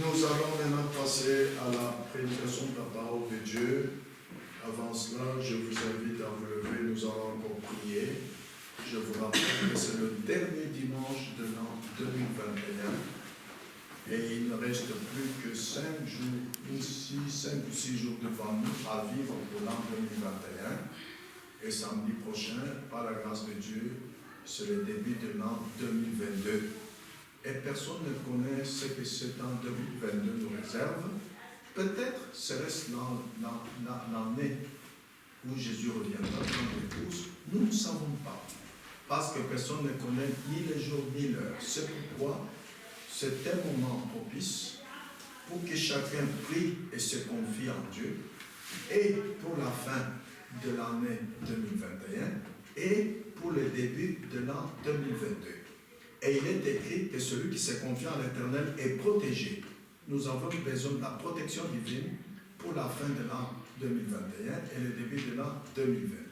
Nous allons maintenant passer à la prédication de la parole de Dieu. Avant cela, je vous invite à vous lever, nous allons encore prier. Je vous rappelle que c'est le dernier dimanche de l'an 2021 et il ne reste plus que 5 jours ici, 5 ou 6 jours devant nous à vivre pour l'an 2021. Et samedi prochain, par la grâce de Dieu, c'est le début de l'an 2022. Et personne ne connaît ce que cet an 2022 nous réserve. Peut-être serait-ce l'année où Jésus reviendra dans l'épouse. Nous ne savons pas. Parce que personne ne connaît ni les jours ni l'heure. C'est pourquoi c'est un moment propice pour que chacun prie et se confie en Dieu. Et pour la fin de l'année 2021 et pour le début de l'an 2022. Et il est écrit que celui qui se confie en l'Éternel est protégé. Nous avons besoin de la protection divine pour la fin de l'an 2021 et le début de l'an 2022.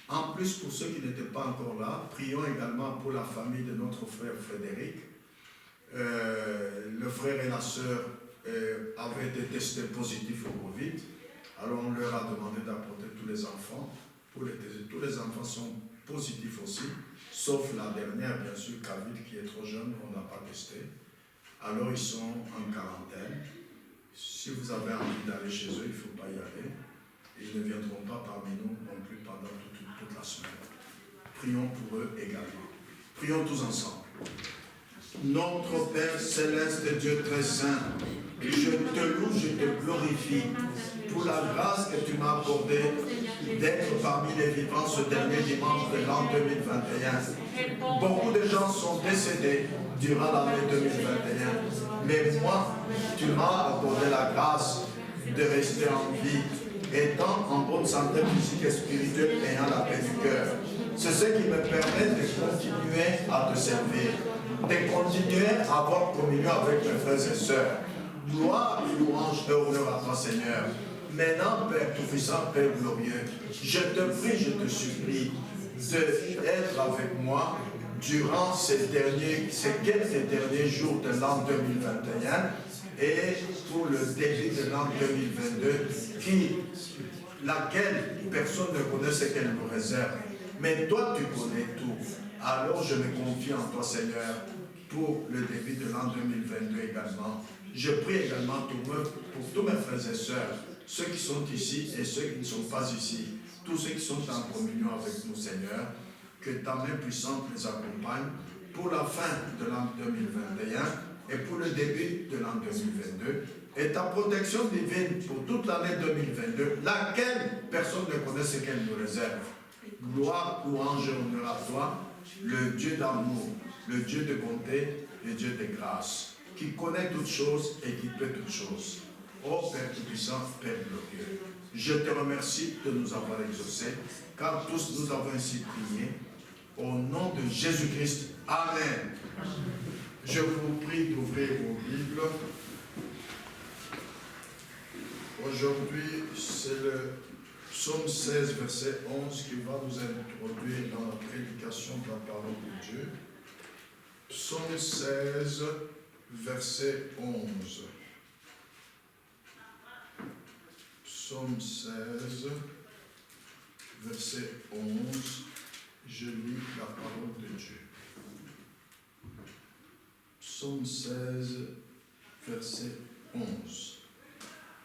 En plus, pour ceux qui n'étaient pas encore là, prions également pour la famille de notre frère Frédéric. Le frère et la sœur avaient été testés positifs au Covid. Alors on leur a demandé d'apporter tous les enfants pour les tester. Tous les enfants sont positifs aussi, sauf la dernière, bien sûr, Kavit, qui est trop jeune, on n'a pas testé. Alors ils sont en quarantaine. Si vous avez envie d'aller chez eux, il ne faut pas y aller. Ils ne viendront pas parmi nous non plus pendant toute la semaine. Prions pour eux également. Prions tous ensemble. Notre Père céleste, Dieu très saint, je te loue, je te glorifie pour la grâce que tu m'as accordée d'être parmi les vivants ce dernier dimanche de l'an 2021. Beaucoup de gens sont décédés durant l'année 2021, mais moi, tu m'as accordé la grâce de rester en vie, étant en bonne santé physique et spirituelle, ayant la paix du cœur. C'est ce qui me permet de continuer à te servir, de continuer à avoir communion avec mes frères et sœurs. Gloire, louange et honneur à toi, Seigneur. Maintenant, Père Tout-Puissant, Père glorieux, je te prie, je te supplie d'être avec moi durant ces quelques derniers jours de l'an 2021 et pour le début de l'an 2022, laquelle personne ne connaît ce qu'elle nous réserve. Mais toi, tu connais tout. Alors, je me confie en toi, Seigneur, pour le début de l'an 2022 également. Je prie également pour tous mes frères et sœurs, ceux qui sont ici et ceux qui ne sont pas ici, tous ceux qui sont en communion avec nous, Seigneur, que ta main puissante les accompagne pour la fin de l'an 2021 et pour le début de l'an 2022, et ta protection divine pour toute l'année 2022, laquelle personne ne connaît ce qu'elle nous réserve. Gloire, louange et honneur à toi, le Dieu d'amour, le Dieu de bonté, le Dieu de grâce, qui connaît toutes choses et qui peut toutes choses. Ô Père Tout-Puissant, Père glorieux, je te remercie de nous avoir exaucés, car tous nous avons ainsi prié. Au nom de Jésus-Christ, Amen. Je vous prie d'ouvrir vos Bibles. Aujourd'hui, c'est le Psaume 16, verset 11, qui va nous introduire dans la prédication de la parole de Dieu. Psaume 16, verset 11. Psaume 16, verset 11. Je lis la parole de Dieu. Psaume 16, verset 11.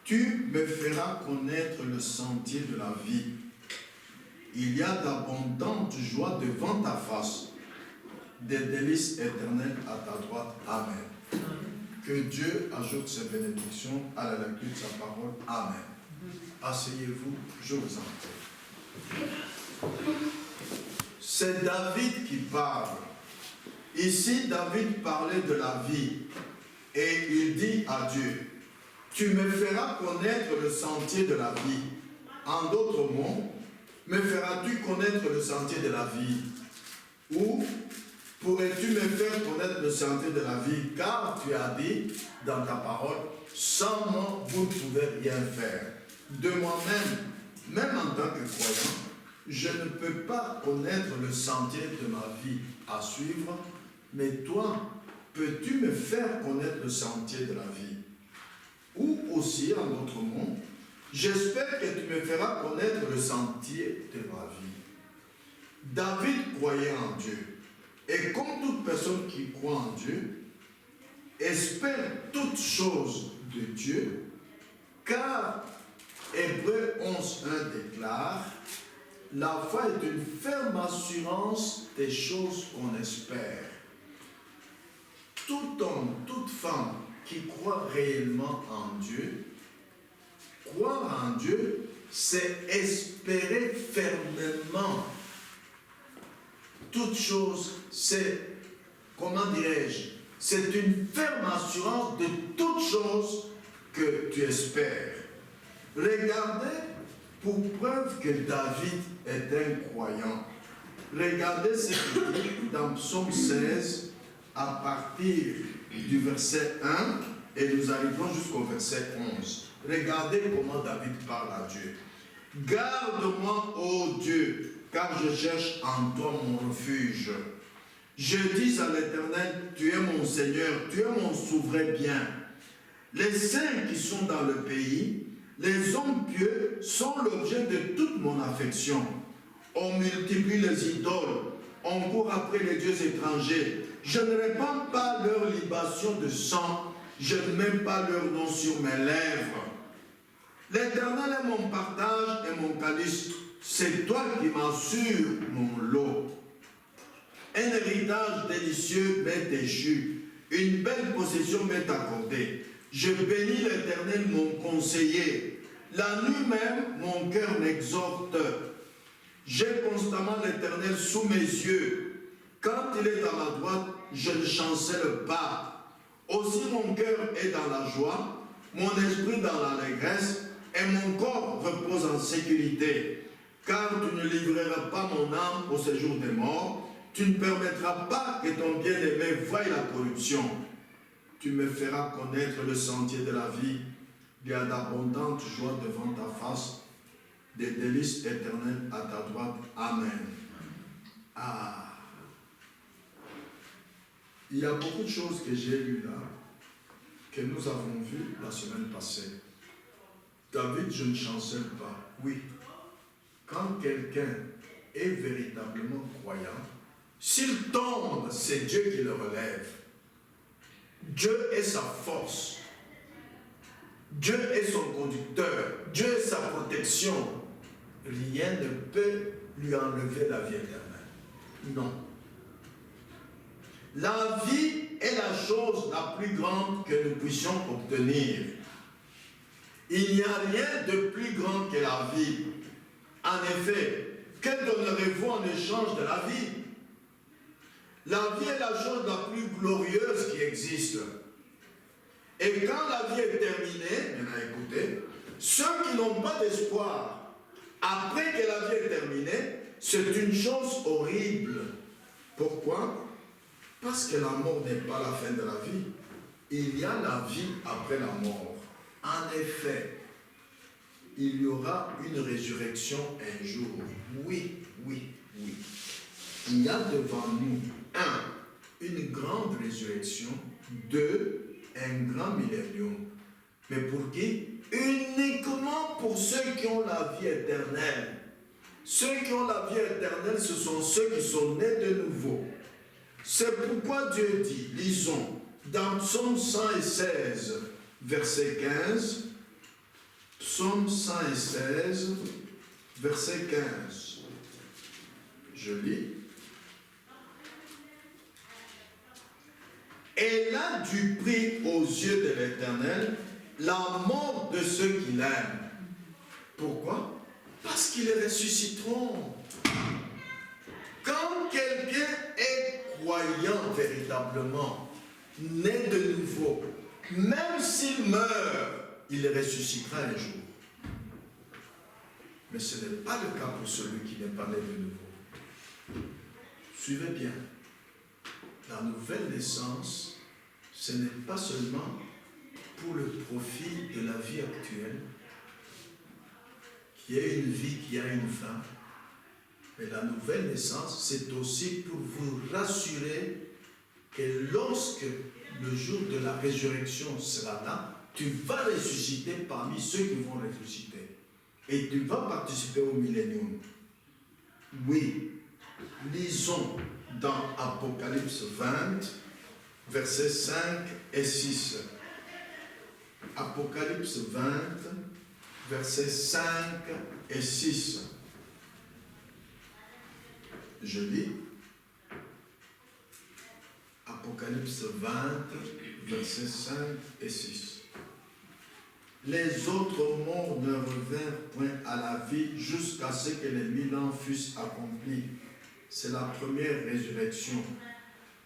Tu me feras connaître le sentier de la vie. Il y a d'abondantes joies devant ta face, des délices éternelles à ta droite. Amen. Que Dieu ajoute ses bénédictions à la lecture de sa parole. Amen. Asseyez-vous, je vous en prie. C'est David qui parle. Ici, David parlait de la vie et il dit à Dieu, tu me feras connaître le sentier de la vie. En d'autres mots, me feras-tu connaître le sentier de la vie? Ou pourrais-tu me faire connaître le sentier de la vie? Car tu as dit dans ta parole, sans moi, vous ne pouvez rien faire. De moi-même, même en tant que croyant, je ne peux pas connaître le sentier de ma vie à suivre, mais toi, peux-tu me faire connaître le sentier de la vie? Ou aussi, en d'autres mots, j'espère que tu me feras connaître le sentier de ma vie. David croyait en Dieu. Et comme toute personne qui croit en Dieu, espère toutes choses de Dieu, car Hébreux 11.1 déclare, la foi est une ferme assurance des choses qu'on espère. Tout homme, toute femme qui croit réellement en Dieu, croire en Dieu, c'est espérer fermement. Toute chose, c'est, comment dirais-je, c'est une ferme assurance de toute chose que tu espères. Regardez, pour preuve que David est un croyant, regardez ce qu'il dit dans Psaume 16, à partir du verset 1, et nous arrivons jusqu'au verset 11. Regardez comment David parle à Dieu. Garde-moi, ô Dieu, car je cherche en toi mon refuge. Je dis à l'Éternel, tu es mon Seigneur, tu es mon souverain bien. Les saints qui sont dans le pays, les hommes pieux sont l'objet de toute mon affection. On multiplie les idoles, on court après les dieux étrangers. Je ne répands pas leur libation de sang, je ne mets pas leur nom sur mes lèvres. L'Éternel est mon partage et mon calice. C'est toi qui m'assures mon lot. Un héritage délicieux m'est échu. Une belle possession m'est accordée. Je bénis l'Éternel, mon conseiller. La nuit même, mon cœur m'exhorte. J'ai constamment l'Éternel sous mes yeux. Quand il est à ma droite, je ne chancelle pas. Aussi mon cœur est dans la joie, mon esprit dans l'allégresse, et mon corps repose en sécurité. Car tu ne livreras pas mon âme au séjour des morts, tu ne permettras pas que ton bien-aimé voie la corruption. Tu me feras connaître le sentier de la vie, il y a d'abondantes joies devant ta face, des délices éternelles à ta droite. Amen. Ah. Il y a beaucoup de choses que j'ai lues là, que nous avons vues la semaine passée. David, je ne chancelle pas. Oui. Quand quelqu'un est véritablement croyant, s'il tombe, c'est Dieu qui le relève. Dieu est sa force. Dieu est son conducteur. Dieu est sa protection. Rien ne peut lui enlever la vie éternelle. Non. La vie est la chose la plus grande que nous puissions obtenir. Il n'y a rien de plus grand que la vie. En effet, que donnerez-vous en échange de la vie? La vie est la chose la plus glorieuse qui existe. Et quand la vie est terminée, maintenant écoutez, ceux qui n'ont pas d'espoir, après que la vie est terminée, c'est une chose horrible. Pourquoi? Parce que la mort n'est pas la fin de la vie. Il y a la vie après la mort. En effet, il y aura une résurrection un jour. Oui, oui, oui. Il y a devant nous, 1, une grande résurrection, 2, un grand millénium. Mais pour qui? Uniquement pour ceux qui ont la vie éternelle. Ceux qui ont la vie éternelle, ce sont ceux qui sont nés de nouveau. C'est pourquoi Dieu dit, lisons, dans Psaume 116, verset 15, Psaume 116, verset 15. Je lis. Elle a du prix aux yeux de l'Éternel la mort de ceux qui l'aiment. Pourquoi? Parce qu'ils les ressusciteront. Quand quelqu'un est croyant véritablement, né de nouveau, même s'il meurt, il ressuscitera un jour. Mais ce n'est pas le cas pour celui qui n'est pas né de nouveau. Suivez bien. La nouvelle naissance, ce n'est pas seulement pour le profit de la vie actuelle, qui est une vie qui a une fin, mais la nouvelle naissance, c'est aussi pour vous rassurer que lorsque le jour de la résurrection sera là, tu vas ressusciter parmi ceux qui vont ressusciter. Et tu vas participer au millénium. Oui, lisons dans Apocalypse 20, versets 5 et 6. Apocalypse 20, versets 5 et 6. Je lis. Apocalypse 20, versets 5 et 6. Les autres morts ne revinrent point à la vie jusqu'à ce que les 1000 ans fussent accomplis. C'est la première résurrection.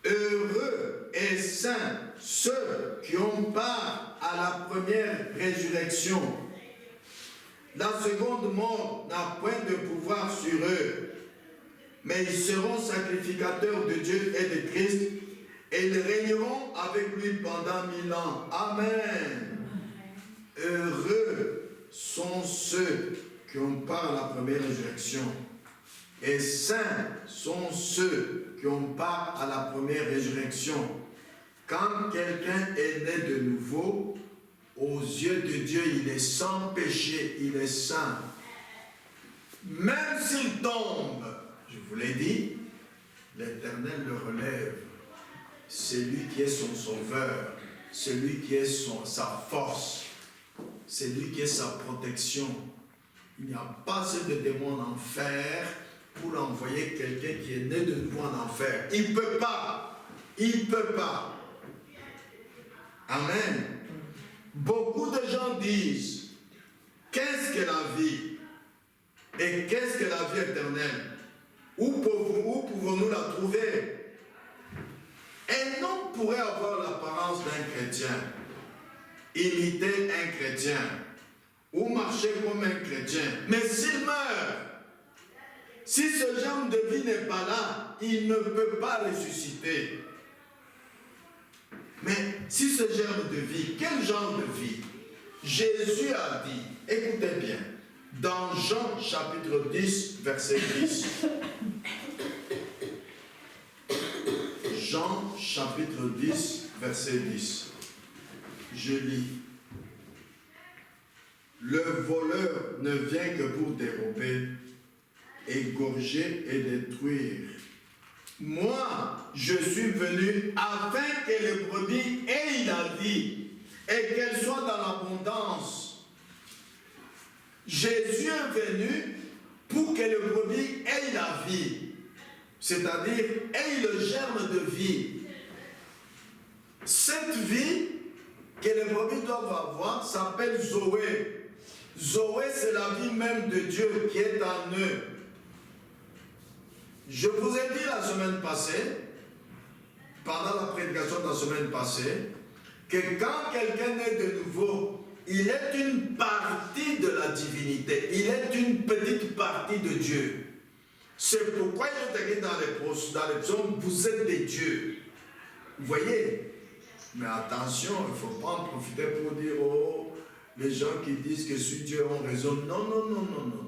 Heureux et saints ceux qui ont part à la première résurrection. La seconde mort n'a point de pouvoir sur eux, mais ils seront sacrificateurs de Dieu et de Christ, et ils régneront avec lui pendant 1000 ans. Amen. Heureux sont ceux qui ont part à la première résurrection, et saints sont ceux qui ont part à la première résurrection. Quand quelqu'un est né de nouveau, aux yeux de Dieu, il est sans péché, il est saint. Même s'il tombe, je vous l'ai dit, l'Éternel le relève. C'est lui qui est son sauveur, c'est lui qui est sa force. C'est lui qui est sa protection. Il n'y a pas assez de démons en enfer pour envoyer quelqu'un qui est né de nouveau en enfer. Il ne peut pas. Il ne peut pas. Amen. Beaucoup de gens disent, qu'est-ce que la vie? Et qu'est-ce que la vie éternelle? Où pouvons-nous la trouver? Un homme pourrait avoir l'apparence d'un chrétien, imiter un chrétien ou marcher comme un chrétien. Mais s'il meurt, si ce genre de vie n'est pas là, il ne peut pas ressusciter. Mais si ce genre de vie, quel genre de vie? Jésus a dit, écoutez bien, dans Jean chapitre 10, verset 10. Jean chapitre 10, verset 10. Je lis. Le voleur ne vient que pour dérober, égorger et détruire. Moi, je suis venu afin que les brebis aient la vie et qu'elles soient dans l'abondance. Jésus est venu pour que les brebis aient la vie, c'est-à-dire aient le germe de vie. Cette vie que les brebis doivent avoir s'appelle Zoé. Zoé, c'est la vie même de Dieu qui est en eux. Je vous ai dit la semaine passée, pendant la prédication de la semaine passée, que quand quelqu'un est de nouveau, il est une partie de la divinité, il est une petite partie de Dieu. C'est pourquoi il est écrit dans les psaumes, vous êtes des dieux. Vous voyez? Mais attention, il ne faut pas en profiter pour dire, oh, les gens qui disent que sur Dieu ont raison. Non, non, non, non, non, non.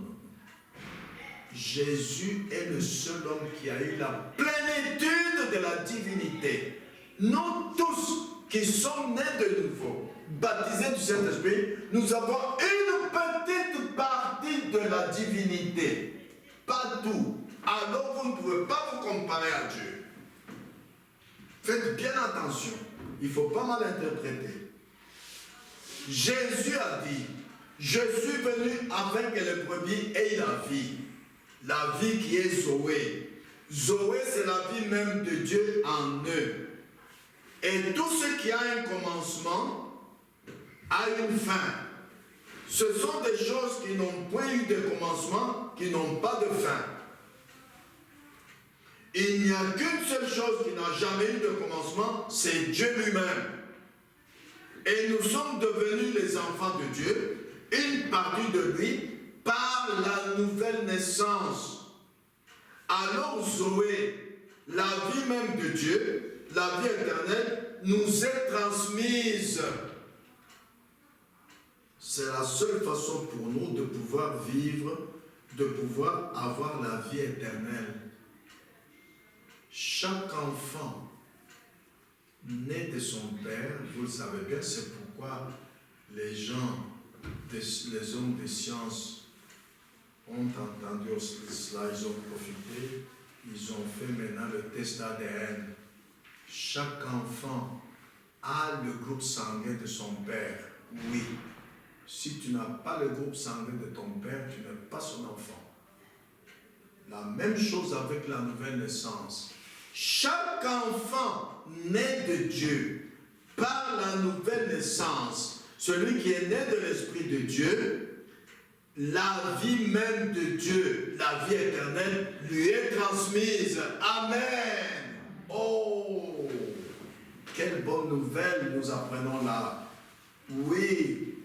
Jésus est le seul homme qui a eu la plénitude de la divinité. Nous tous qui sommes nés de nouveau, baptisés du Saint-Esprit, nous avons une petite partie de la divinité. Pas tout. Alors vous ne pouvez pas vous comparer à Dieu. Faites bien attention. Il ne faut pas mal interpréter. Jésus a dit, je suis venu afin que les brebis aient la vie. La vie qui est Zoé. Zoé, c'est la vie même de Dieu en eux. Et tout ce qui a un commencement a une fin. Ce sont des choses qui n'ont point eu de commencement, qui n'ont pas de fin. Il n'y a qu'une seule chose qui n'a jamais eu de commencement, c'est Dieu lui-même. Et nous sommes devenus les enfants de Dieu, une partie de lui, par la nouvelle naissance. Alors Zoé, la vie même de Dieu, la vie éternelle, nous est transmise. C'est la seule façon pour nous de pouvoir vivre, de pouvoir avoir la vie éternelle. Chaque enfant né de son père, vous le savez bien, c'est pourquoi les gens, les hommes de science ont entendu cela, ils ont profité, ils ont fait maintenant le test ADN. Chaque enfant a le groupe sanguin de son père, oui. Si tu n'as pas le groupe sanguin de ton père, tu n'es pas son enfant. La même chose avec la nouvelle naissance. Chaque enfant né de Dieu, par la nouvelle naissance, celui qui est né de l'Esprit de Dieu, la vie même de Dieu, la vie éternelle, lui est transmise. Amen. Oh, quelle bonne nouvelle nous apprenons là. Oui,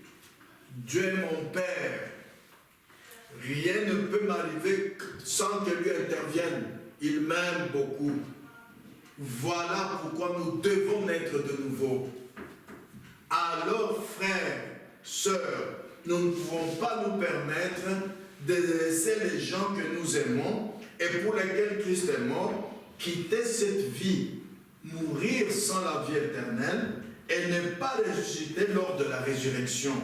Dieu est mon Père. Rien ne peut m'arriver sans que lui intervienne. Il m'aime beaucoup. Voilà pourquoi nous devons naître de nouveau. Alors, frères, sœurs, nous ne pouvons pas nous permettre de laisser les gens que nous aimons et pour lesquels Christ est mort, quitter cette vie, mourir sans la vie éternelle et ne pas ressusciter lors de la résurrection.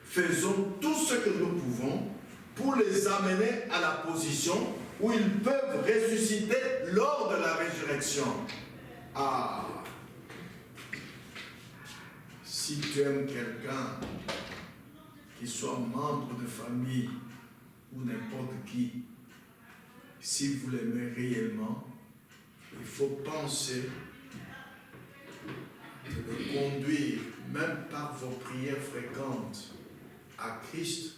Faisons tout ce que nous pouvons pour les amener à la position où ils peuvent ressusciter lors de la résurrection. Ah! Si tu aimes quelqu'un, qu'il soit membre de famille ou n'importe qui, si vous l'aimez réellement, il faut penser de le conduire, même par vos prières fréquentes, à Christ,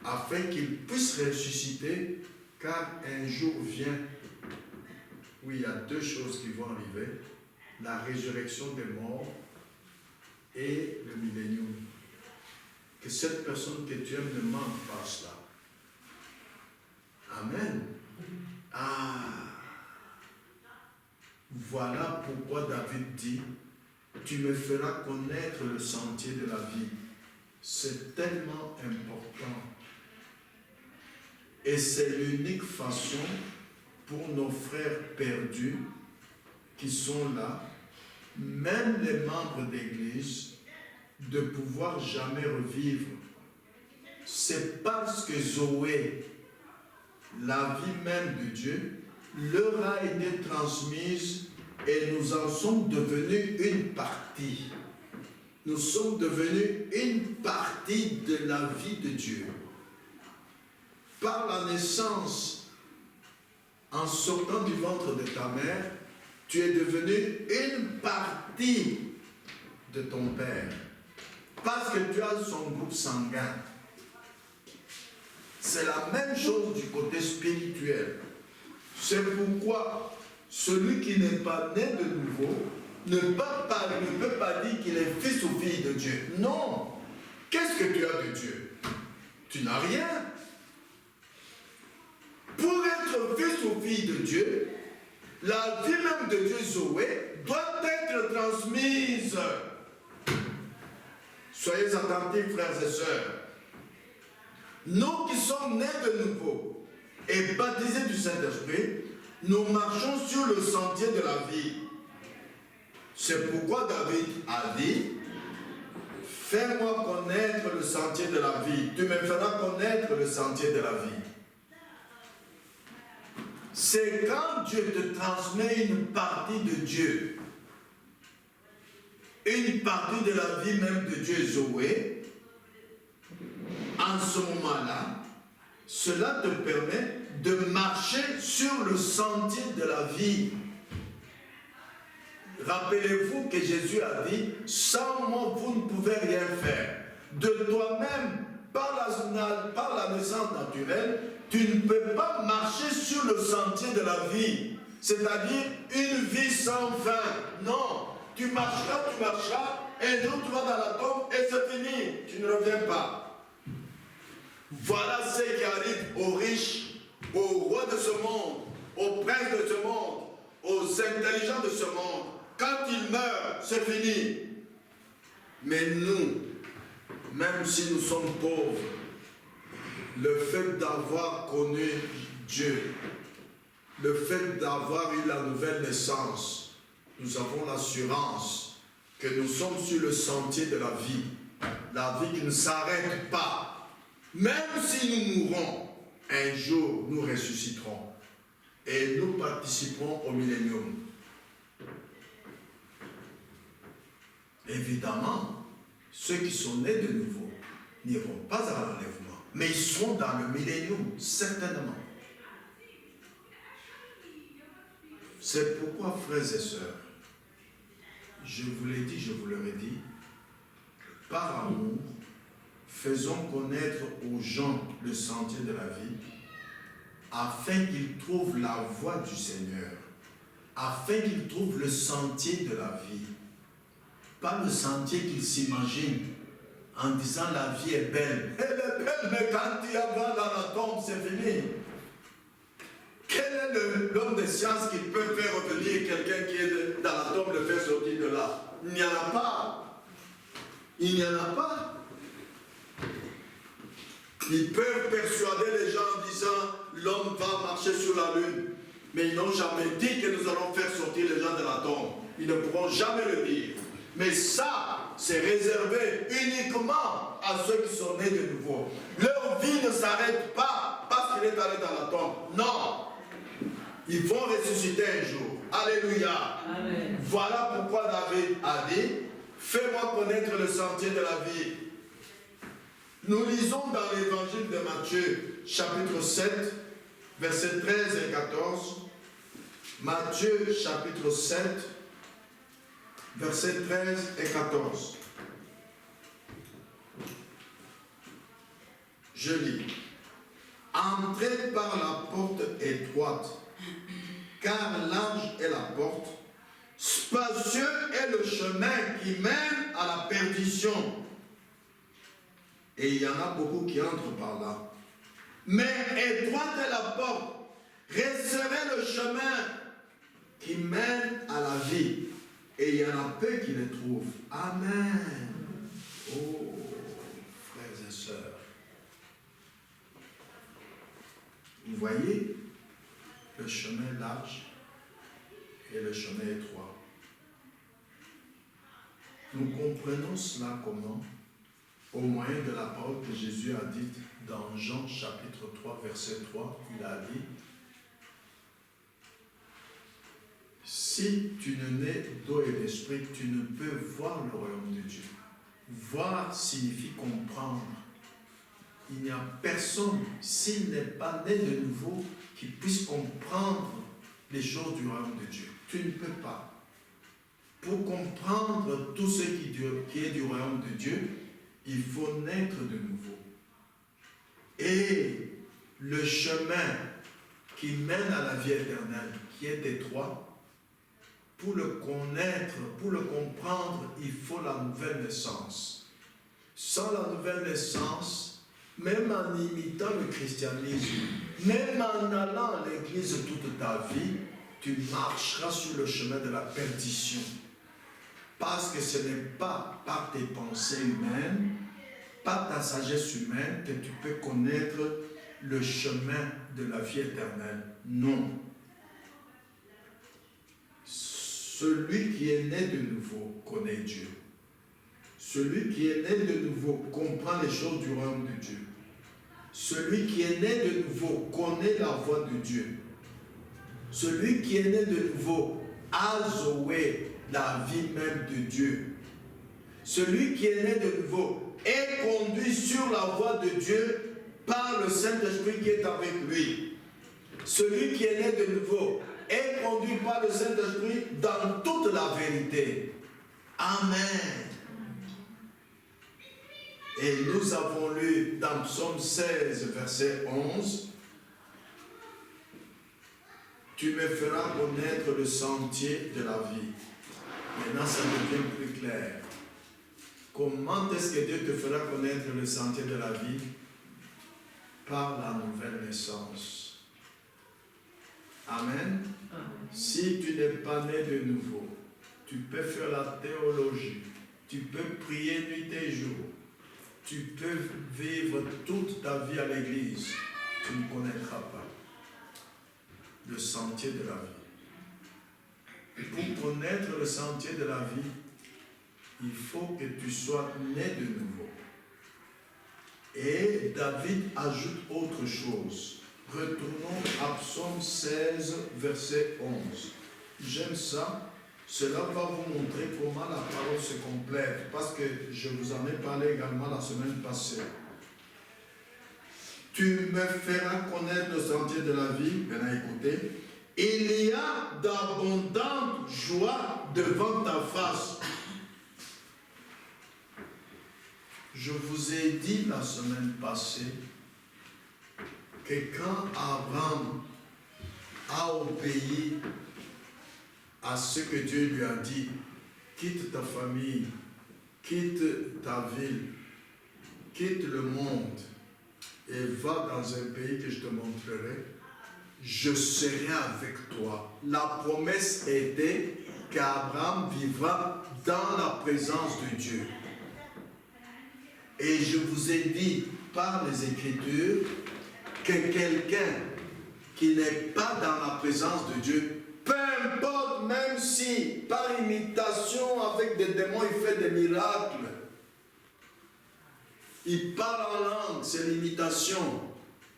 afin qu'il puisse ressusciter, car un jour vient où il y a deux choses qui vont arriver, la résurrection des morts et le millénium. Que cette personne que tu aimes ne manque pas cela. Amen. Ah, voilà pourquoi David dit, tu me feras connaître le sentier de la vie. C'est tellement important. Et c'est l'unique façon pour nos frères perdus qui sont là, même les membres d'église, de pouvoir jamais revivre. C'est parce que Zoé, la vie même de Dieu, leur a été transmise et nous en sommes devenus une partie. Nous sommes devenus une partie de la vie de Dieu. Par la naissance, en sortant du ventre de ta mère, tu es devenu une partie de ton père. Parce que tu as son groupe sanguin. C'est la même chose du côté spirituel. C'est pourquoi celui qui n'est pas né de nouveau ne peut pas dire qu'il est fils ou fille de Dieu. Non. Qu'est-ce que tu as de Dieu? Tu n'as rien. Pour être fils ou fille de Dieu, la vie même de Dieu, Zoé, doit être transmise. Soyez attentifs, frères et sœurs. Nous qui sommes nés de nouveau et baptisés du Saint-Esprit, nous marchons sur le sentier de la vie. C'est pourquoi David a dit, fais-moi connaître le sentier de la vie. Tu me feras connaître le sentier de la vie. C'est quand Dieu te transmet une partie de Dieu, une partie de la vie même de Dieu, Zoé, en ce moment-là, cela te permet de marcher sur le sentier de la vie. Rappelez-vous que Jésus a dit, sans moi vous ne pouvez rien faire. De toi-même, par la naissance naturelle, tu ne peux pas marcher sur le sentier de la vie, c'est-à-dire une vie sans fin. Non, tu marcheras, et un jour tu vas dans la tombe et c'est fini, tu ne reviens pas. Voilà ce qui arrive aux riches, aux rois de ce monde, aux princes de ce monde, aux intelligents de ce monde. Quand ils meurent, c'est fini. Mais nous, même si nous sommes pauvres, le fait d'avoir connu Dieu, le fait d'avoir eu la nouvelle naissance, nous avons l'assurance que nous sommes sur le sentier de la vie qui ne s'arrête pas. Même si nous mourrons, un jour nous ressusciterons et nous participerons au millénium. Évidemment, ceux qui sont nés de nouveau n'iront pas à l'enlèvement, mais ils seront dans le millénium, certainement. C'est pourquoi, frères et sœurs, je vous l'ai dit, je vous le redis, par amour, faisons connaître aux gens le sentier de la vie, afin qu'ils trouvent la voie du Seigneur, afin qu'ils trouvent le sentier de la vie. Pas le sentier qu'ils s'imaginent en disant la vie est belle. Elle est belle, mais quand il y a dans la tombe, c'est fini. Quel est l'homme de science qui peut faire revenir quelqu'un qui est dans la tombe, le faire sortir de là? Il n'y en a pas. Il n'y en a pas. Ils peuvent persuader les gens en disant l'homme va marcher sur la lune. Mais ils n'ont jamais dit que nous allons faire sortir les gens de la tombe. Ils ne pourront jamais le dire. Mais ça, c'est réservé uniquement à ceux qui sont nés de nouveau. Leur vie ne s'arrête pas parce qu'il est allé dans la tombe. Non. Ils vont ressusciter un jour. Alléluia. Amen. Voilà pourquoi David a dit, fais-moi connaître le sentier de la vie. Nous lisons dans l'évangile de Matthieu, chapitre 7, versets 13 et 14. Matthieu, chapitre 7, versets 13 et 14. Je lis. Entrez par la porte étroite, car large est la porte, spacieux est le chemin qui mène à la perdition. Et il y en a beaucoup qui entrent par là. Mais étroite est la porte, resserrez le chemin qui mène à la vie. Et il y en a peu qui le trouvent. Amen. Oh, frères et sœurs. Vous voyez le chemin large et le chemin étroit. Nous comprenons cela comment? Au moyen de la parole que Jésus a dite dans Jean chapitre 3, verset 3, il a dit: si tu ne nais d'eau et d'esprit, tu ne peux voir le royaume de Dieu. Voir signifie comprendre. Il n'y a personne, s'il n'est pas né de nouveau, qui puisse comprendre les choses du royaume de Dieu. Tu ne peux pas. Pour comprendre tout ce qui est du royaume de Dieu, il faut naître de nouveau. Et le chemin qui mène à la vie éternelle, qui est étroit, pour le connaître, pour le comprendre, il faut la nouvelle naissance. Sans la nouvelle naissance, même en imitant le christianisme, même en allant à l'église toute ta vie, tu marcheras sur le chemin de la perdition. Parce que ce n'est pas par tes pensées humaines, par ta sagesse humaine que tu peux connaître le chemin de la vie éternelle. Non. Celui qui est né de nouveau connaît Dieu. Celui qui est né de nouveau comprend les choses du royaume de Dieu. Celui qui est né de nouveau connaît la voie de Dieu. Celui qui est né de nouveau a Zoé, la vie même de Dieu. Celui qui est né de nouveau est conduit sur la voie de Dieu par le Saint-Esprit qui est avec lui. Celui qui est né de nouveau est conduit par le Saint-Esprit dans toute la vérité. Amen. Et nous avons lu dans Psaume 16, verset 11, « Tu me feras connaître le sentier de la vie. » Maintenant, ça devient plus clair. Comment est-ce que Dieu te fera connaître le sentier de la vie? Par la nouvelle naissance. Amen. Si tu n'es pas né de nouveau, tu peux faire la théologie, tu peux prier nuit et jour, tu peux vivre toute ta vie à l'église, tu ne connaîtras pas le sentier de la vie. pour connaître le sentier de la vie, il faut que tu sois né de nouveau. Et David ajoute autre chose. Retournons à Psaume 16, verset 11. J'aime ça. Cela va vous montrer comment la parole se complète, parce que je vous en ai parlé également la semaine passée. Tu me feras connaître le sentier de la vie. Maintenant, écoutez. Il y a d'abondantes joies devant ta face. Je vous ai dit la semaine passée que quand Abraham a obéi à ce que Dieu lui a dit, quitte ta famille, quitte ta ville, quitte le monde et va dans un pays que je te montrerai, je serai avec toi. La promesse était qu'Abraham vivra dans la présence de Dieu. Et je vous ai dit par les Écritures que quelqu'un qui n'est pas dans la présence de Dieu, peu importe, même si par imitation avec des démons il fait des miracles, il parle en langue, c'est l'imitation,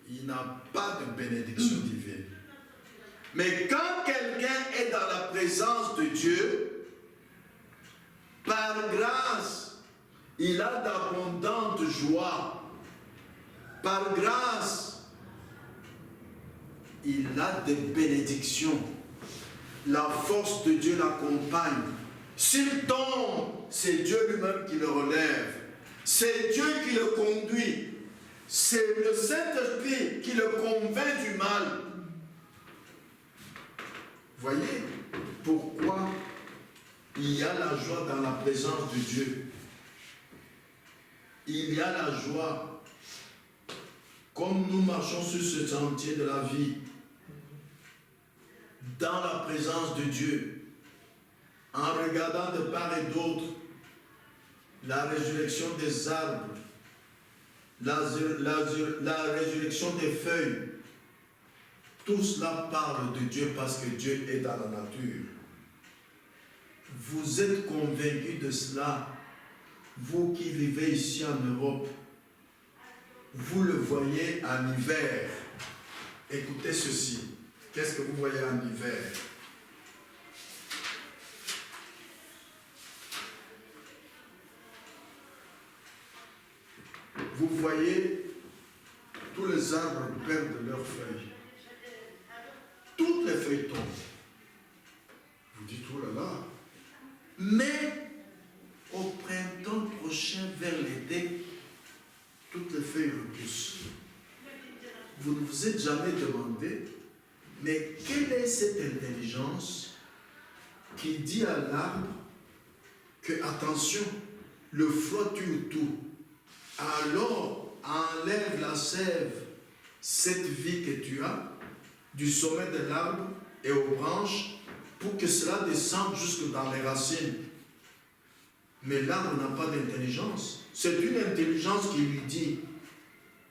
il n'a pas de bénédiction divine. Mais quand quelqu'un est dans la présence de Dieu, par grâce, il a d'abondantes joies. Par grâce, il a des bénédictions. La force de Dieu l'accompagne. S'il tombe, c'est Dieu lui-même qui le relève. C'est Dieu qui le conduit. C'est le Saint-Esprit qui le convainc du mal. Voyez pourquoi il y a la joie dans la présence de Dieu. Il y a la joie. Comme nous marchons sur ce sentier de la vie, dans la présence de Dieu, en regardant de part et d'autre la résurrection des arbres, la résurrection des feuilles, tout cela parle de Dieu parce que Dieu est dans la nature. Vous êtes convaincus de cela, vous qui vivez ici en Europe, vous le voyez en hiver. Écoutez ceci. Qu'est-ce que vous voyez en hiver? Vous voyez, tous les arbres perdent leurs feuilles. Toutes les feuilles tombent. Vous dites, oh là là. Mais au printemps prochain, vers l'été, toutes les feuilles repoussent. Vous ne vous êtes jamais demandé, mais quelle est cette intelligence qui dit à l'arbre que, attention, le froid tue tout. Alors, enlève la sève, cette vie que tu as, du sommet de l'arbre et aux branches, pour que cela descende jusque dans les racines. Mais l'arbre n'a pas d'intelligence. C'est une intelligence qui lui dit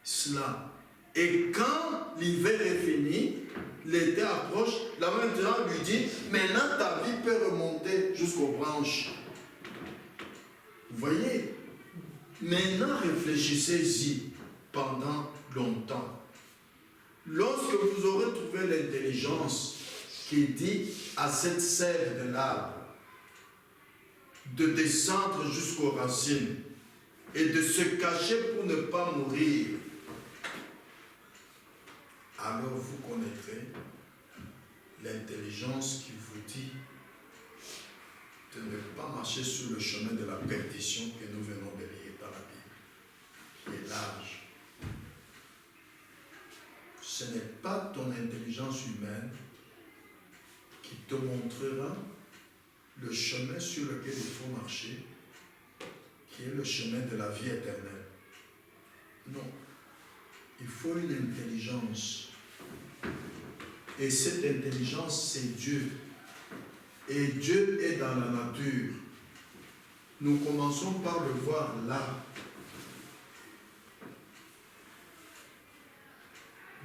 cela. Et quand l'hiver est fini, l'été approche, la maintenant lui dit, maintenant ta vie peut remonter jusqu'aux branches. Vous voyez? Maintenant réfléchissez-y pendant longtemps. Lorsque vous aurez trouvé l'intelligence qui dit à cette sève de l'arbre de descendre jusqu'aux racines et de se cacher pour ne pas mourir, alors vous connaîtrez l'intelligence qui vous dit de ne pas marcher sur le chemin de la perdition que nous venons de lire dans la Bible, qui est large. Ce n'est pas ton intelligence humaine qui te montrera le chemin sur lequel il faut marcher, qui est le chemin de la vie éternelle. Non. Il faut une intelligence. Et cette intelligence, c'est Dieu. Et Dieu est dans la nature. Nous commençons par le voir là.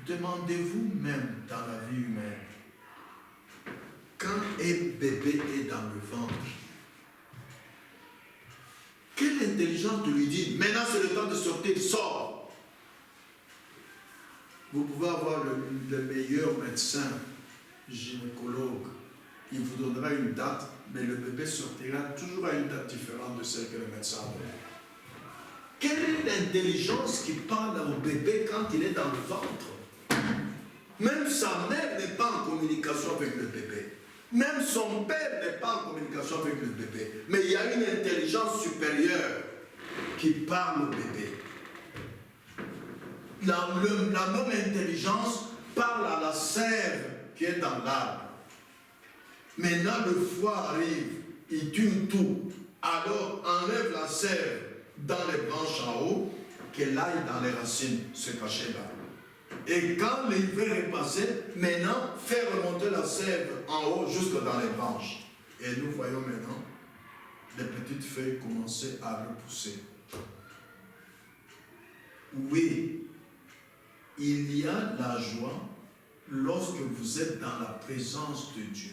Demandez-vous même dans la vie humaine, quand un bébé est dans le ventre, quelle intelligence de lui dire, maintenant c'est le temps de sortir, sors. Vous pouvez avoir le meilleur médecin, gynécologue, il vous donnera une date, mais le bébé sortira toujours à une date différente de celle que le médecin donne. Quelle est l'intelligence qui parle au bébé quand il est dans le ventre? Même sa mère n'est pas en communication avec le bébé. Même son père n'est pas en communication avec le bébé. Mais il y a une intelligence supérieure qui parle au bébé. La même intelligence parle à la sève qui est dans l'arbre. Maintenant, le froid arrive, il tue tout. Alors, enlève la sève dans les branches en haut, qu'elle aille dans les racines, se cacher là. Et quand l'hiver est passé, maintenant, faire remonter la sève en haut jusque dans les branches. Et nous voyons maintenant les petites feuilles commencer à repousser. Oui, il y a la joie lorsque vous êtes dans la présence de Dieu.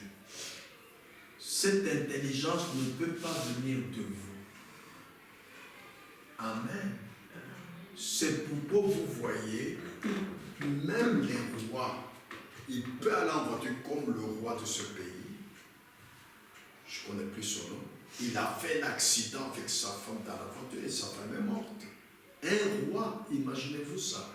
Cette intelligence ne peut pas venir de vous. Amen. C'est pourquoi vous voyez, même les rois, il peut aller en voiture comme le roi de ce pays. Je ne connais plus son nom. Il a fait un accident avec sa femme dans la voiture et sa femme est morte. Un roi, imaginez-vous ça.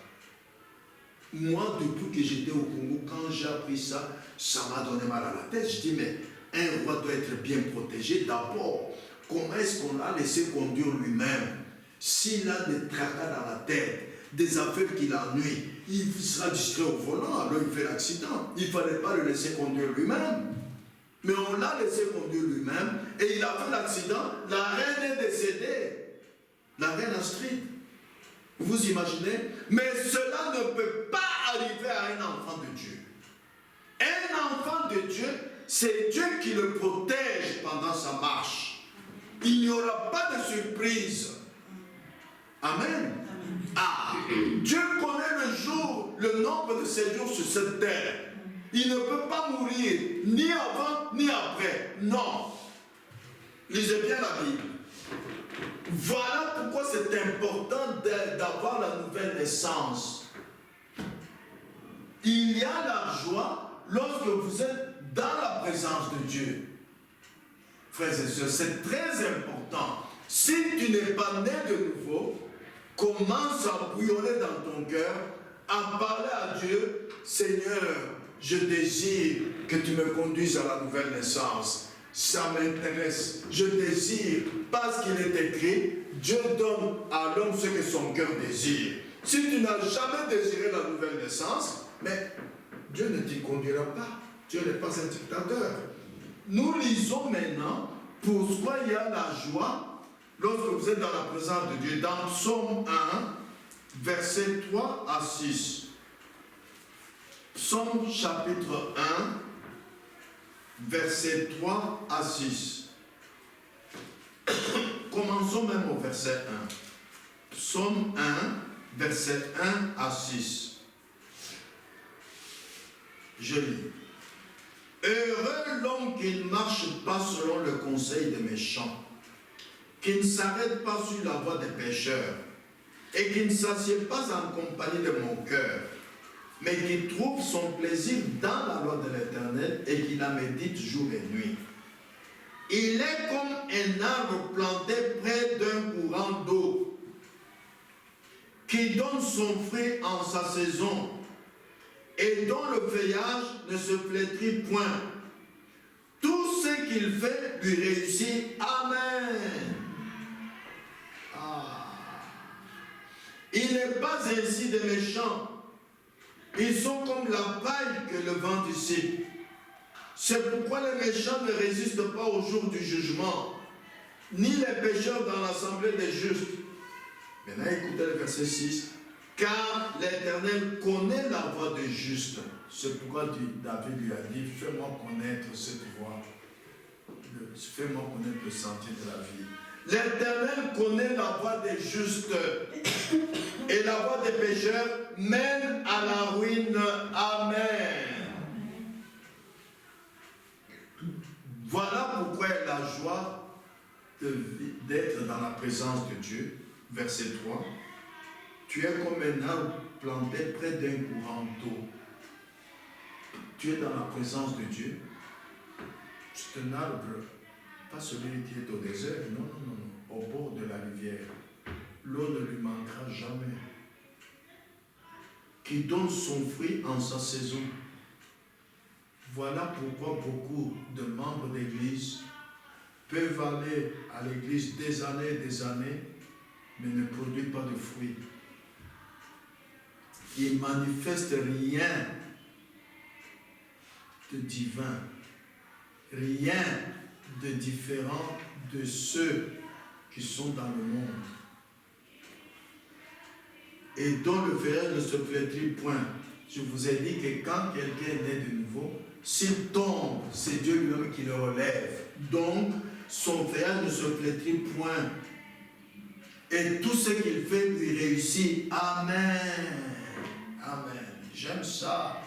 Moi, depuis que j'étais au Congo, quand j'ai appris ça, ça m'a donné mal à la tête. Je dis, mais un roi doit être bien protégé. D'abord, comment est-ce qu'on l'a laissé conduire lui-même? S'il a des tracas dans la tête, des affaires qui l'ennuient, il sera distrait au volant, alors il fait l'accident. Il ne fallait pas le laisser conduire lui-même. Mais on l'a laissé conduire lui-même et il a fait l'accident. La reine est décédée. La reine Astrid. Vous imaginez? Mais cela ne peut pas arriver à un enfant de Dieu. Un enfant de Dieu, c'est Dieu qui le protège pendant sa marche. Il n'y aura pas de surprise. Amen. Ah, Dieu connaît le jour, le nombre de ses jours sur cette terre. Il ne peut pas mourir ni avant ni après. Non. Lisez bien la Bible. Voilà pourquoi c'est important d'avoir la nouvelle naissance. Il y a la joie lorsque vous êtes dans la présence de Dieu. Frères et sœurs, c'est très important. Si tu n'es pas né de nouveau, commence à bouillonner dans ton cœur, à parler à Dieu. Seigneur, je désire que tu me conduises à la nouvelle naissance. Ça m'intéresse. Je désire, parce qu'il est écrit, Dieu donne à l'homme ce que son cœur désire. Si tu n'as jamais désiré la nouvelle naissance, mais Dieu ne t'y conduira pas. Dieu n'est pas un dictateur. Nous lisons maintenant pourquoi il y a la joie lorsque vous êtes dans la présence de Dieu. Dans Psaume 1, versets 3 à 6. Psaume chapitre 1, versets 3 à 6. Commençons même au verset 1. Psaume 1, verset 1 à 6. Je lis. Heureux l'homme qui ne marche pas selon le conseil des méchants, qui ne s'arrête pas sur la voie des pécheurs, et qui ne s'assied pas en compagnie de mon cœur, mais qui trouve son plaisir dans la loi de l'Éternel et qui la médite jour et nuit. Il est comme un arbre planté près d'un courant d'eau, qui donne son fruit en sa saison, et dont le feuillage ne se flétrit point. Tout ce qu'il fait lui réussit. Amen. Ah. Il n'est pas ainsi des méchants. Ils sont comme la paille que le vent dissipe. C'est pourquoi les méchants ne résistent pas au jour du jugement, ni les pécheurs dans l'assemblée des justes. Maintenant, écoutez le verset 6. Car l'Éternel connaît la voie des justes. C'est pourquoi David lui a dit, fais-moi connaître cette voie. Fais-moi connaître le sentier de la vie. L'Éternel connaît la voie des justes. Et la voie des pécheurs mène à la ruine. Amen. Voilà pourquoi elle a la joie d'être dans la présence de Dieu. Verset 3. Tu es comme un arbre planté près d'un courant d'eau. Tu es dans la présence de Dieu. C'est un arbre, pas celui qui est au désert, non, non, non, non, au bord de la rivière. L'eau ne lui manquera jamais. Qui donne son fruit en sa saison. Voilà pourquoi beaucoup de membres d'église peuvent aller à l'église des années, mais ne produisent pas de fruits. Ils ne manifestent rien de divin, rien de différent de ceux qui sont dans le monde. Et dont le feuillage ne se flétrit point. Je vous ai dit que quand quelqu'un est né de nouveau, s'il tombe, c'est Dieu lui-même qui le relève. Donc, son feuillage ne se flétrit point. Et tout ce qu'il fait lui réussit. Amen. Amen. J'aime ça.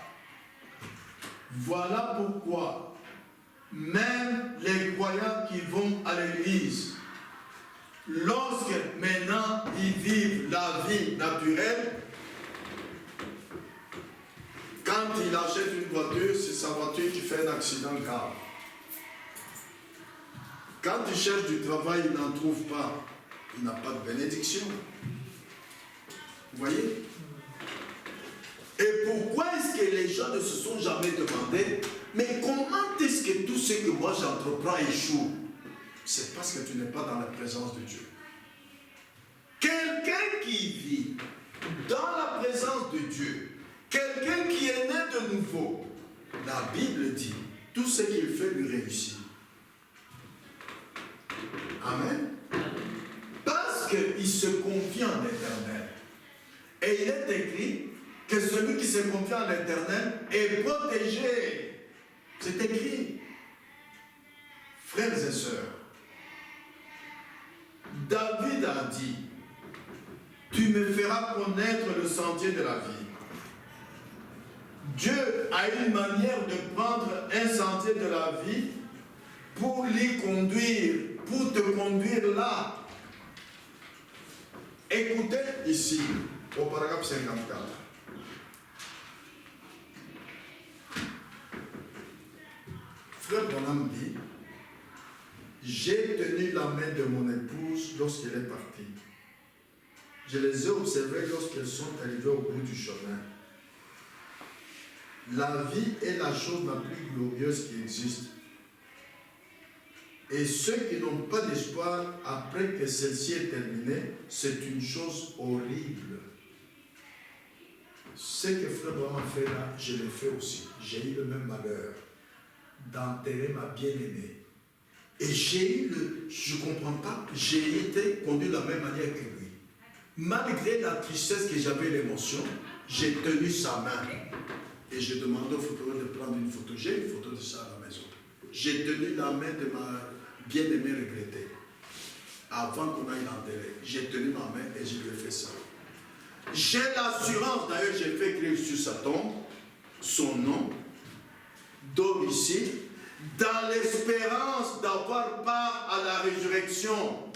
Voilà pourquoi, même les croyants qui vont à l'église, lorsque maintenant ils vivent la vie naturelle, quand il achète une voiture, c'est sa voiture qui fait un accident grave. Quand il cherche du travail, il n'en trouve pas. Il n'a pas de bénédiction. Vous voyez? Et pourquoi est-ce que les gens ne se sont jamais demandé, mais comment est-ce que tout ce que moi j'entreprends échoue? C'est parce que tu n'es pas dans la présence de Dieu. Quelqu'un qui vit dans la présence de Dieu, quelqu'un qui est né de nouveau, la Bible dit, tout ce qu'il fait lui réussit. Amen. Parce qu'il se confie en l'Éternel. Et il est écrit que celui qui se confie en l'Éternel est protégé. C'est écrit. Frères et sœurs, David a dit, tu me feras connaître le sentier de la vie. Dieu a une manière de prendre un sentier de la vie pour l'y conduire, pour te conduire là. Écoutez ici, au paragraphe 54. Frère Branham dit, j'ai tenu la main de mon épouse lorsqu'elle est partie. Je les ai observés lorsqu'elles sont arrivées au bout du chemin. La vie est la chose la plus glorieuse qui existe. Et ceux qui n'ont pas d'espoir après que celle-ci est terminée, c'est une chose horrible. Ce que Frère Branham a fait là, je l'ai fait aussi. J'ai eu le même malheur d'enterrer ma bien-aimée. Et j'ai eu je ne comprends pas, j'ai été conduit de la même manière que lui. Malgré la tristesse que j'avais, l'émotion, j'ai tenu sa main. Et j'ai demandé au photographe de prendre une photo. J'ai une photo de ça à la maison. J'ai tenu la main de ma bien-aimée regrettée. Avant qu'on aille l'enterrer, j'ai tenu ma main et je lui ai fait ça. J'ai l'assurance, d'ailleurs, j'ai fait écrire sur sa tombe son nom, domicile, dans l'espérance d'avoir part à la résurrection.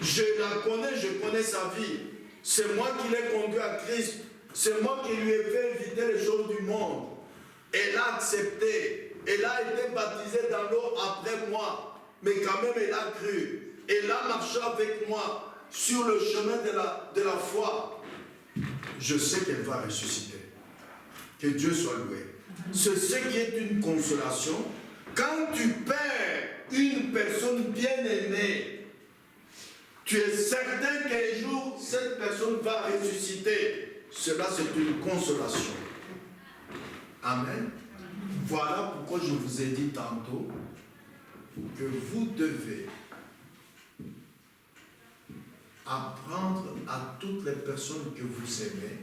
Je la connais, je connais sa vie. C'est moi qui l'ai conduit à Christ. C'est moi qui lui ai fait éviter les choses du monde. Elle a accepté. Elle a été baptisée dans l'eau après moi. Mais quand même, elle a cru. Elle a marché avec moi sur le chemin de la foi. Je sais qu'elle va ressusciter. Que Dieu soit loué. C'est ce qui est une consolation. Quand tu perds une personne bien aimée, tu es certain qu'un jour, cette personne va ressusciter. Cela, c'est une consolation. Amen. Voilà pourquoi je vous ai dit tantôt que vous devez apprendre à toutes les personnes que vous aimez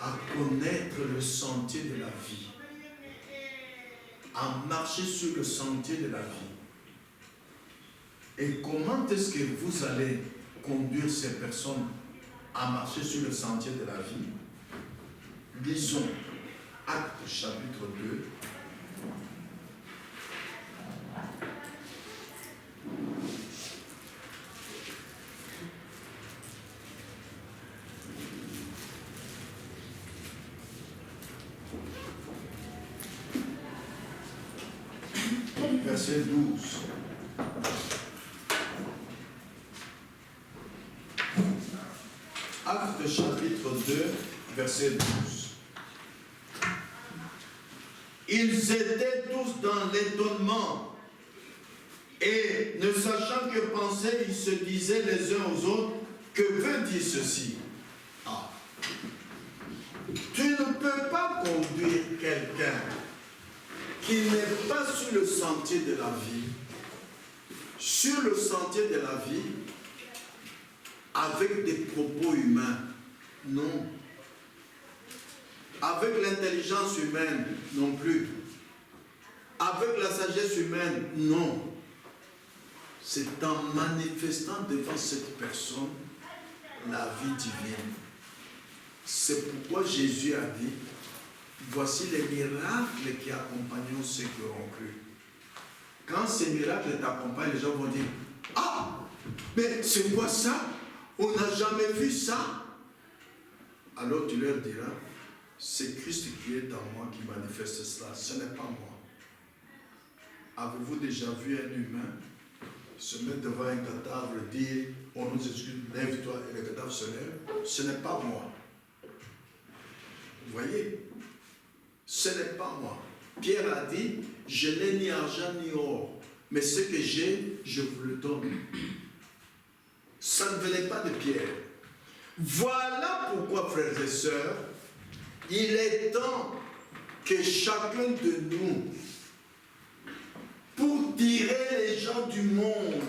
à connaître le sentier de la vie, à marcher sur le sentier de la vie. Et comment est-ce que vous allez conduire ces personnes à marcher sur le sentier de la vie? Lisons Actes chapitre 2, Verset 12. Actes chapitre 2, verset 12. Ils étaient tous dans l'étonnement et ne sachant que penser, ils se disaient les uns aux autres, que veut dire ceci? Ah. Tu ne peux pas conduire quelqu'un qui n'est pas sur le sentier de la vie, sur le sentier de la vie, avec des propos humains. Non. Avec l'intelligence humaine, non plus. Avec la sagesse humaine, non. C'est en manifestant devant cette personne la vie divine. C'est pourquoi Jésus a dit, voici les miracles qui accompagnent ceux qui auront cru. Quand ces miracles t'accompagnent, les gens vont dire, ah, mais c'est quoi ça? On n'a jamais vu ça. Alors tu leur diras, c'est Christ qui est en moi qui manifeste cela, ce n'est pas moi. Avez-vous déjà vu un humain se mettre devant un cadavre et dire, on nous excuse, lève-toi, et le cadavre se lève? Ce n'est pas moi. Vous voyez? Ce n'est pas moi. Pierre a dit, je n'ai ni argent ni or, mais ce que j'ai, je vous le donne. Ça ne venait pas de Pierre. Voilà pourquoi, frères et sœurs, il est temps que chacun de nous, pour tirer les gens du monde,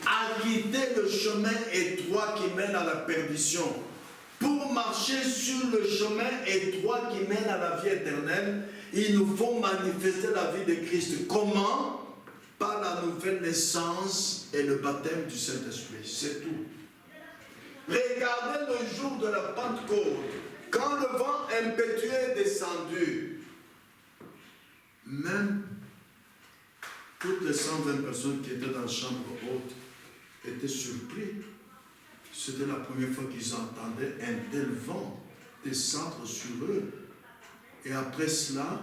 à quitter le chemin étroit qui mène à la perdition, pour marcher sur le chemin étroit qui mène à la vie éternelle, il nous faut manifester la vie de Christ. Comment? Par la nouvelle naissance et le baptême du Saint-Esprit. C'est tout. Regardez le jour de la Pentecôte, quand le vent impétueux est descendu, même toutes les 120 personnes qui étaient dans la chambre haute étaient surpris. C'était la première fois qu'ils entendaient un tel vent descendre sur eux. Et après cela,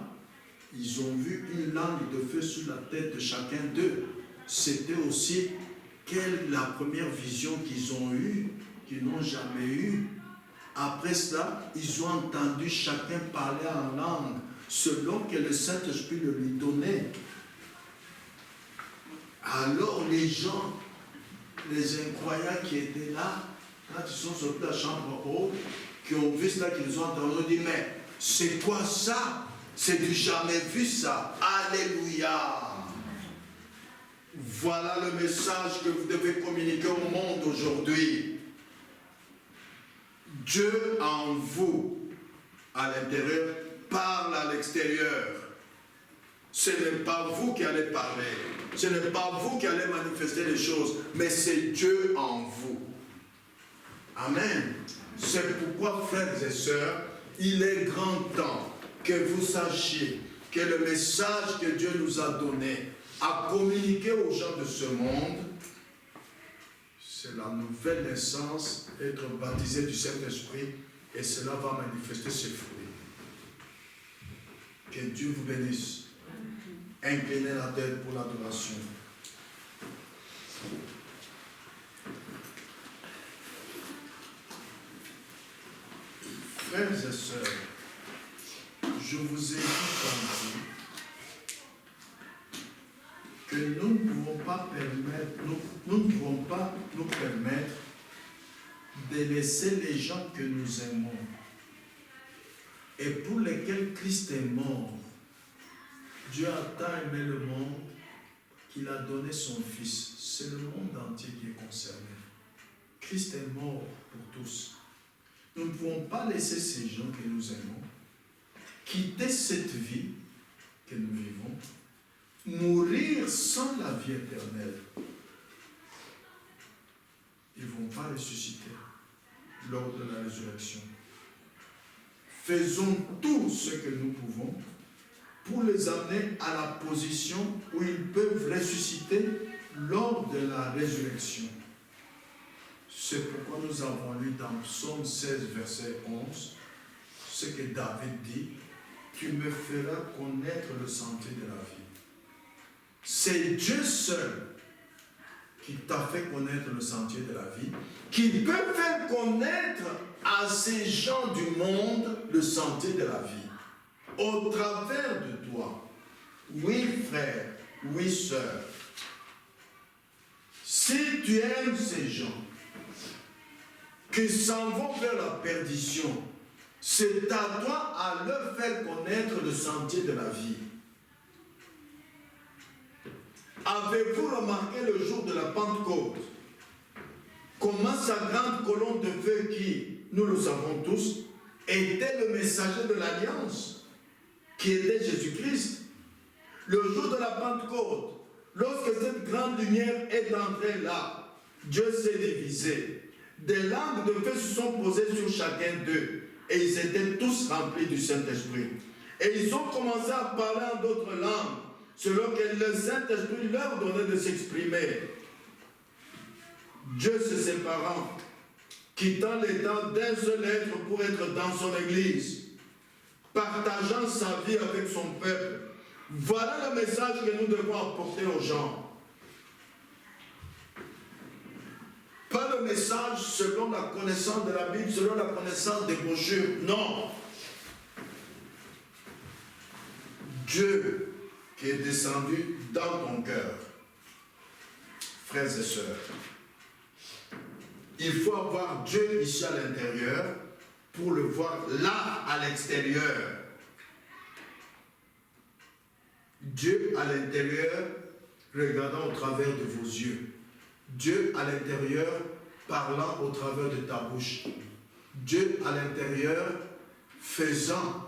ils ont vu une langue de feu sur la tête de chacun d'eux. C'était aussi la première vision qu'ils ont eue, qu'ils n'ont jamais eue. Après cela, ils ont entendu chacun parler en langue, selon que le Saint-Esprit le lui donnait. Alors les gens, les incroyants qui étaient là, quand ils sont sortis de la chambre haute, qui ont vu cela, qui nous ont entendu, dit, mais c'est quoi ça? C'est du jamais vu ça. Alléluia. Voilà le message que vous devez communiquer au monde aujourd'hui. Dieu en vous, à l'intérieur, parle à l'extérieur. Ce n'est pas vous qui allez parler. Ce n'est pas vous qui allez manifester les choses, mais c'est Dieu en vous. Amen. C'est pourquoi, frères et sœurs, il est grand temps que vous sachiez que le message que Dieu nous a donné à communiquer aux gens de ce monde, c'est la nouvelle naissance, être baptisé du Saint-Esprit, et cela va manifester ses fruits. Que Dieu vous bénisse. Inclinez la tête pour l'adoration. Frères et sœurs, je vous ai dit que nous ne pouvons pas nous permettre de laisser les gens que nous aimons et pour lesquels Christ est mort. Dieu a tant aimé le monde qu'il a donné son Fils. C'est le monde entier qui est concerné. Christ est mort pour tous. Nous ne pouvons pas laisser ces gens que nous aimons quitter cette vie que nous vivons, mourir sans la vie éternelle. Ils ne vont pas ressusciter lors de la résurrection. Faisons tout ce que nous pouvons pour les amener à la position où ils peuvent ressusciter lors de la résurrection. C'est pourquoi nous avons lu dans Psaume 16, verset 11, ce que David dit, « Tu me feras connaître le sentier de la vie. » C'est Dieu seul qui t'a fait connaître le sentier de la vie, qui peut faire connaître à ces gens du monde le sentier de la vie, au travers de toi. Oui, frère, oui, sœur. Si tu aimes ces gens qui s'en vont vers la perdition, c'est à toi à leur faire connaître le sentier de la vie. Avez-vous remarqué le jour de la Pentecôte, comment sa grande colonne de feu qui, nous le savons tous, était le messager de l'Alliance, qui était Jésus-Christ. Le jour de la Pentecôte, lorsque cette grande lumière est entrée là, Dieu s'est divisé. Des langues de feu se sont posées sur chacun d'eux, et ils étaient tous remplis du Saint-Esprit. Et ils ont commencé à parler en d'autres langues, selon que le Saint-Esprit leur donnait de s'exprimer. Dieu se séparant, quittant l'état d'un seul être pour être dans son Église, partageant sa vie avec son peuple. Voilà le message que nous devons apporter aux gens. Pas le message selon la connaissance de la Bible, selon la connaissance des brochures. Non. Dieu qui est descendu dans ton cœur. Frères et sœurs, il faut avoir Dieu ici à l'intérieur pour le voir là à l'extérieur. Dieu à l'intérieur, regardant au travers de vos yeux. Dieu à l'intérieur, parlant au travers de ta bouche. Dieu à l'intérieur, faisant